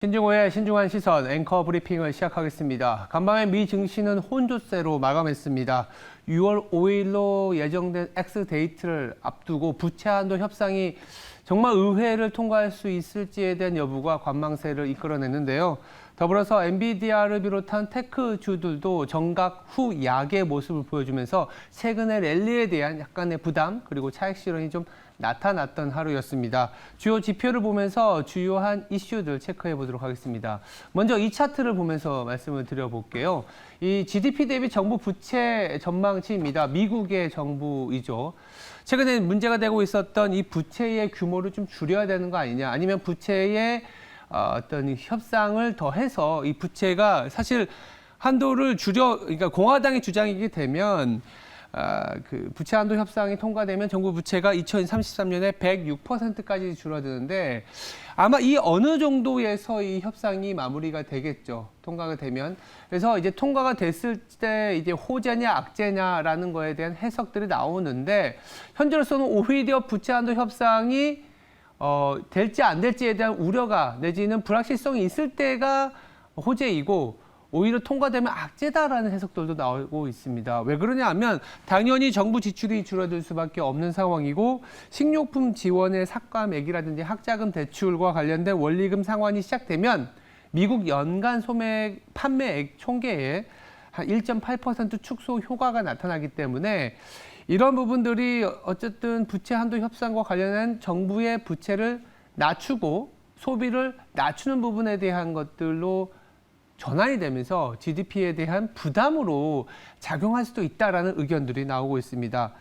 신중호의 신중한 시선 앵커 브리핑을 시작하겠습니다. 간밤에 미 증시는 혼조세로 마감했습니다. 6월 5일로 예정된 엑스데이트를 앞두고 부채 한도 협상이 정말 의회를 통과할 수 있을지에 대한 여부가 관망세를 이끌어냈는데요. 더불어서 엔비디아를 비롯한 테크주들도 정각 후 약의 모습을 보여주면서 최근의 랠리에 대한 약간의 부담 그리고 차익 실현이 좀 나타났던 하루였습니다. 주요 지표를 보면서 주요한 이슈들 체크해 보도록 하겠습니다. 먼저 이 차트를 보면서 말씀을 드려볼게요. 이 GDP 대비 정부 부채 전망치입니다. 미국의 정부이죠. 최근에 문제가 되고 있었던 이 부채의 규모를 좀 줄여야 되는 거 아니냐, 아니면 부채의 어떤 협상을 더해서 이 부채가 사실 한도를 그러니까 공화당의 주장이게 되면 그 부채 한도 협상이 통과되면 정부 부채가 2033년에 106%까지 줄어드는데 아마 이 어느 정도에서 이 협상이 마무리가 되겠죠. 통과가 되면. 그래서 이제 통과가 됐을 때 이제 호재냐 악재냐라는 거에 대한 해석들이 나오는데 현재로서는 오히려 부채 한도 협상이 될지 안 될지에 대한 우려가 내지는 불확실성이 있을 때가 호재이고 오히려 통과되면 악재다라는 해석들도 나오고 있습니다. 왜 그러냐 하면 당연히 정부 지출이 줄어들 수밖에 없는 상황이고 식료품 지원의 삭감액이라든지 학자금 대출과 관련된 원리금 상환이 시작되면 미국 연간 소매 판매액 총계에 한 1.8% 축소 효과가 나타나기 때문에 이런 부분들이 어쨌든 부채 한도 협상과 관련한 정부의 부채를 낮추고 소비를 낮추는 부분에 대한 것들로 전환이 되면서 GDP에 대한 부담으로 작용할 수도 있다라는 의견들이 나오고 있습니다.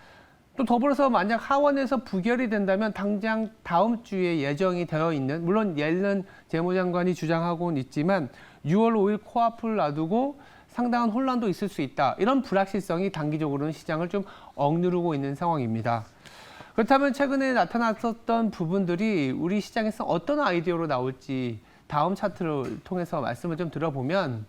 또 더불어서 만약 하원에서 부결이 된다면 당장 다음 주에 예정이 되어 있는, 물론 옐런 재무장관이 주장하고는 있지만 6월 5일 코앞을 놔두고 상당한 혼란도 있을 수 있다. 이런 불확실성이 단기적으로는 시장을 좀 억누르고 있는 상황입니다. 그렇다면 최근에 나타났었던 부분들이 우리 시장에서 어떤 아이디어로 나올지 다음 차트를 통해서 말씀을 좀 들어보면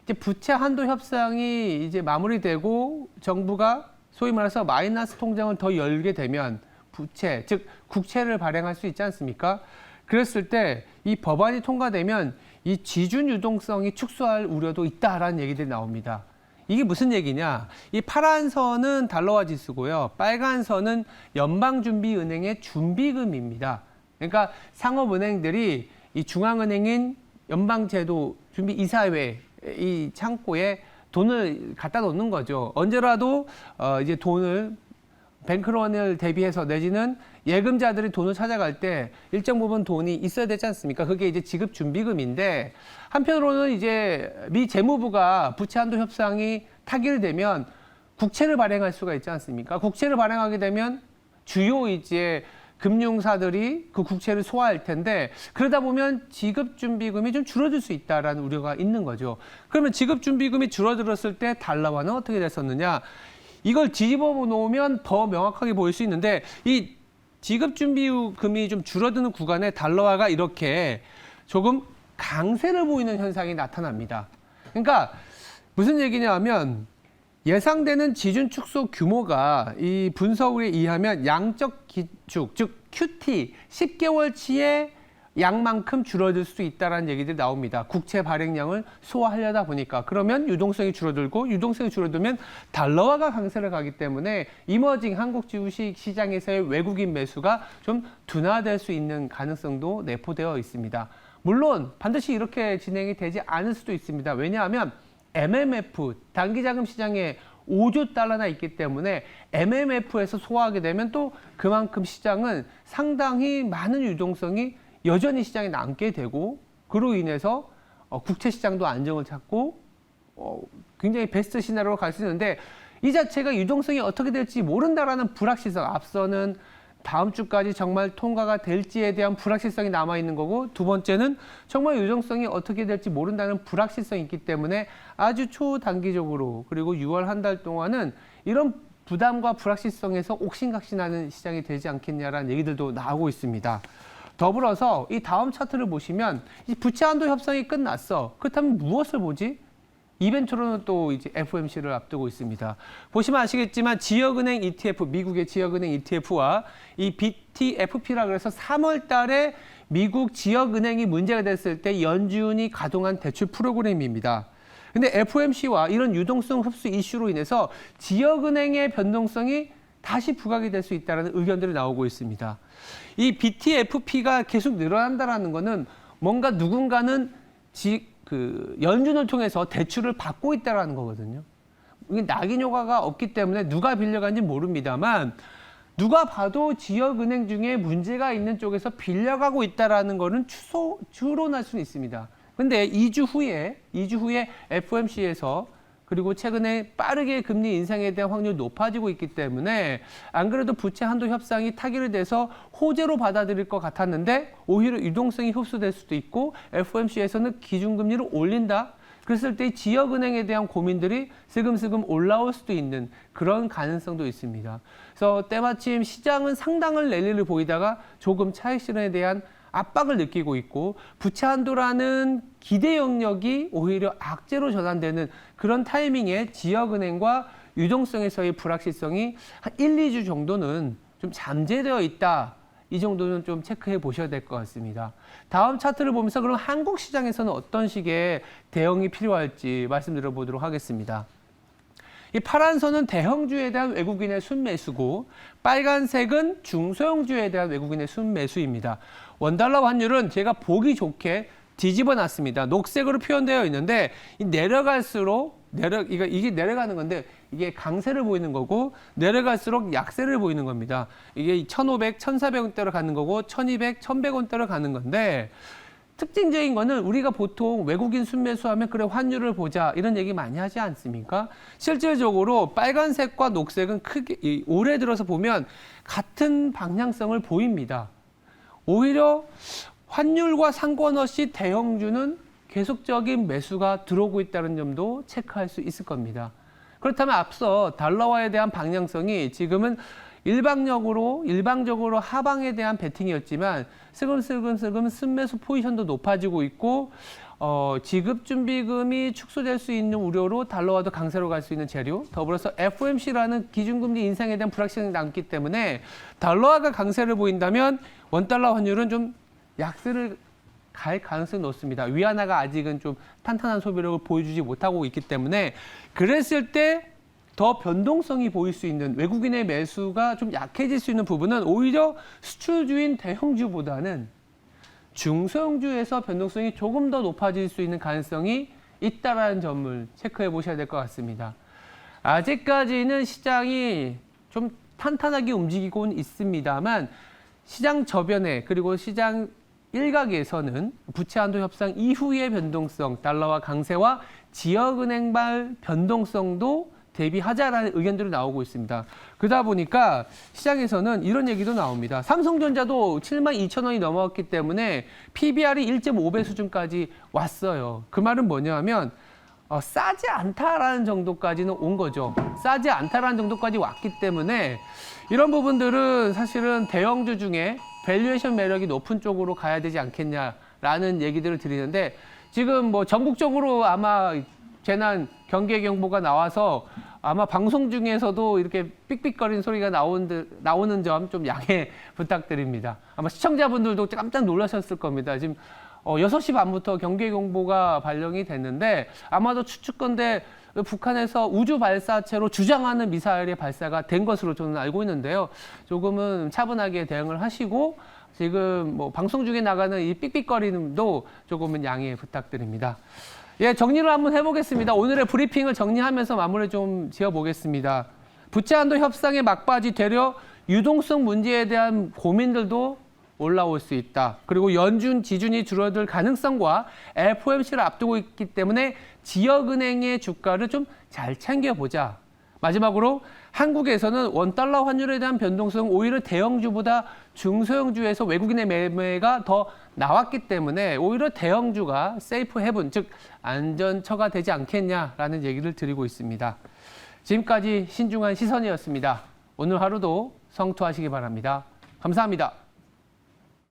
이제 부채 한도 협상이 이제 마무리되고 정부가 소위 말해서 마이너스 통장을 더 열게 되면 부채, 즉 국채를 발행할 수 있지 않습니까? 그랬을 때 이 법안이 통과되면 이 지준 유동성이 축소할 우려도 있다라는 얘기들이 나옵니다. 이게 무슨 얘기냐? 이 파란 선은 달러화 지수고요. 빨간 선은 연방준비은행의 준비금입니다. 그러니까 상업은행들이 이 중앙은행인 연방제도 준비 이사회 이 창고에 돈을 갖다 놓는 거죠. 언제라도 이제 돈을 뱅크런을 대비해서 내지는 예금자들이 돈을 찾아갈 때 일정 부분 돈이 있어야 되지 않습니까? 그게 이제 지급 준비금인데 한편으로는 이제 미 재무부가 부채 한도 협상이 타결되면 국채를 발행할 수가 있지 않습니까? 국채를 발행하게 되면 주요 이제 금융사들이 그 국채를 소화할 텐데 그러다 보면 지급준비금이 좀 줄어들 수 있다라는 우려가 있는 거죠. 그러면 지급준비금이 줄어들었을 때 달러화는 어떻게 됐었느냐? 이걸 뒤집어 놓으면 더 명확하게 보일 수 있는데 이 지급준비금이 좀 줄어드는 구간에 달러화가 이렇게 조금 강세를 보이는 현상이 나타납니다. 그러니까 무슨 얘기냐 하면 예상되는 지준 축소 규모가 이 분석에 의하면 양적 기축, 즉 QT 10개월치의 양만큼 줄어들 수 있다는 얘기들이 나옵니다. 국채 발행량을 소화하려다 보니까. 그러면 유동성이 줄어들고 유동성이 줄어들면 달러화가 강세를 가기 때문에 이머징 한국 주식 시장에서의 외국인 매수가 좀 둔화될 수 있는 가능성도 내포되어 있습니다. 물론 반드시 이렇게 진행이 되지 않을 수도 있습니다. 왜냐하면 MMF, 단기자금 시장에 5조 달러나 있기 때문에 MMF에서 소화하게 되면 또 그만큼 시장은 상당히 많은 유동성이 여전히 시장에 남게 되고 그로 인해서 국채 시장도 안정을 찾고 굉장히 베스트 시나리오로 갈 수 있는데 이 자체가 유동성이 어떻게 될지 모른다라는 불확실성, 앞서는 다음 주까지 정말 통과가 될지에 대한 불확실성이 남아있는 거고 두 번째는 정말 유동성이 어떻게 될지 모른다는 불확실성이 있기 때문에 아주 초단기적으로 그리고 6월 한 달 동안은 이런 부담과 불확실성에서 옥신각신하는 시장이 되지 않겠냐라는 얘기들도 나오고 있습니다. 더불어서 이 다음 차트를 보시면 이 부채 한도 협상이 끝났어. 그렇다면 무엇을 보지? 이벤트로는 또 이제 FOMC를 앞두고 있습니다. 보시면 아시겠지만 지역은행 ETF, 미국의 지역은행 ETF와 이 BTFP라 그래서 3월 달에 미국 지역은행이 문제가 됐을 때 연준이 가동한 대출 프로그램입니다. 근데 FOMC와 이런 유동성 흡수 이슈로 인해서 지역은행의 변동성이 다시 부각이 될 수 있다는 의견들이 나오고 있습니다. 이 BTFP가 계속 늘어난다는 것은 뭔가 누군가는 연준을 통해서 대출을 받고 있다는 거거든요. 이게 낙인 효과가 없기 때문에 누가 빌려간지 모릅니다만 누가 봐도 지역은행 중에 문제가 있는 쪽에서 빌려가고 있다는 거는 추론할 수는 있습니다. 근데 2주 후에 FOMC에서 그리고 최근에 빠르게 금리 인상에 대한 확률이 높아지고 있기 때문에 안 그래도 부채 한도 협상이 타결이 돼서 호재로 받아들일 것 같았는데 오히려 유동성이 흡수될 수도 있고 FOMC에서는 기준금리를 올린다. 그랬을 때 지역은행에 대한 고민들이 슬금슬금 올라올 수도 있는 그런 가능성도 있습니다. 그래서 때마침 시장은 상당한 랠리를 보이다가 조금 차익 실현에 대한 압박을 느끼고 있고 부채 한도라는 기대 영역이 오히려 악재로 전환되는 그런 타이밍에 지역은행과 유동성에서의 불확실성이 한 1, 2주 정도는 좀 잠재되어 있다. 이 정도는 좀 체크해 보셔야 될 것 같습니다. 다음 차트를 보면서 그럼 한국 시장에서는 어떤 식의 대응이 필요할지 말씀드려 보도록 하겠습니다. 이 파란 선은 대형주에 대한 외국인의 순매수고 빨간색은 중소형주에 대한 외국인의 순매수입니다. 원달러 환율은 제가 보기 좋게 뒤집어 놨습니다. 녹색으로 표현되어 있는데 내려갈수록 이게 내려가는 건데 이게 강세를 보이는 거고 내려갈수록 약세를 보이는 겁니다. 이게 1,500, 1,400원대로 가는 거고 1,200, 1,100원대로 가는 건데 특징적인 거는 우리가 보통 외국인 순매수하면 그래 환율을 보자 이런 얘기 많이 하지 않습니까? 실질적으로 빨간색과 녹색은 크게 올해 들어서 보면 같은 방향성을 보입니다. 오히려 환율과 상관없이 대형주는 계속적인 매수가 들어오고 있다는 점도 체크할 수 있을 겁니다. 그렇다면 앞서 달러화에 대한 방향성이 지금은 일방적으로 하방에 대한 베팅이었지만 슬금 순매수 포지션도 높아지고 있고 지급준비금이 축소될 수 있는 우려로 달러화도 강세로 갈 수 있는 재료 더불어서 FOMC라는 기준금리 인상에 대한 불확실성이 남기 때문에 달러화가 강세를 보인다면 원달러 환율은 좀 약세를 갈 가능성이 높습니다. 위안화가 아직은 좀 탄탄한 소비력을 보여주지 못하고 있기 때문에 그랬을 때 더 변동성이 보일 수 있는 외국인의 매수가 좀 약해질 수 있는 부분은 오히려 수출주인 대형주보다는 중소형주에서 변동성이 조금 더 높아질 수 있는 가능성이 있다는 점을 체크해 보셔야 될 것 같습니다. 아직까지는 시장이 좀 탄탄하게 움직이고는 있습니다만 시장 저변에 그리고 시장 일각에서는 부채 한도 협상 이후의 변동성, 달러화 강세와 지역은행발 변동성도 대비하자라는 의견들이 나오고 있습니다. 그러다 보니까 시장에서는 이런 얘기도 나옵니다. 삼성전자도 72,000원이 넘어왔기 때문에 PBR이 1.5배 수준까지 왔어요. 그 말은 뭐냐 하면 싸지 않다라는 정도까지는 온 거죠. 싸지 않다라는 정도까지 왔기 때문에 이런 부분들은 사실은 대형주 중에 밸류에이션 매력이 높은 쪽으로 가야 되지 않겠냐라는 얘기들을 드리는데 지금 뭐 전국적으로 아마 재난 경계 경보가 나와서 아마 방송 중에서도 이렇게 삑삑거리는 소리가 나오는 점 좀 양해 부탁드립니다. 아마 시청자분들도 깜짝 놀라셨을 겁니다. 지금 6시 반부터 경계 경보가 발령이 됐는데 아마도 추측건데 북한에서 우주 발사체로 주장하는 미사일의 발사가 된 것으로 저는 알고 있는데요. 조금은 차분하게 대응을 하시고 지금 뭐 방송 중에 나가는 이 삑삑거림도 조금은 양해 부탁드립니다. 예, 정리를 한번 해보겠습니다. 오늘의 브리핑을 정리하면서 마무리 좀 지어보겠습니다. 부채 한도 협상의 막바지 되려 유동성 문제에 대한 고민들도 올라올 수 있다. 그리고 연준 지준이 줄어들 가능성과 FOMC를 앞두고 있기 때문에 지역은행의 주가를 좀 잘 챙겨보자. 마지막으로 한국에서는 원달러 환율에 대한 변동성 오히려 대형주보다 중소형주에서 외국인의 매매가 더 나왔기 때문에 오히려 대형주가 세이프 헤븐, 즉 안전처가 되지 않겠냐라는 얘기를 드리고 있습니다. 지금까지 신중한 시선이었습니다. 오늘 하루도 성투하시기 바랍니다. 감사합니다.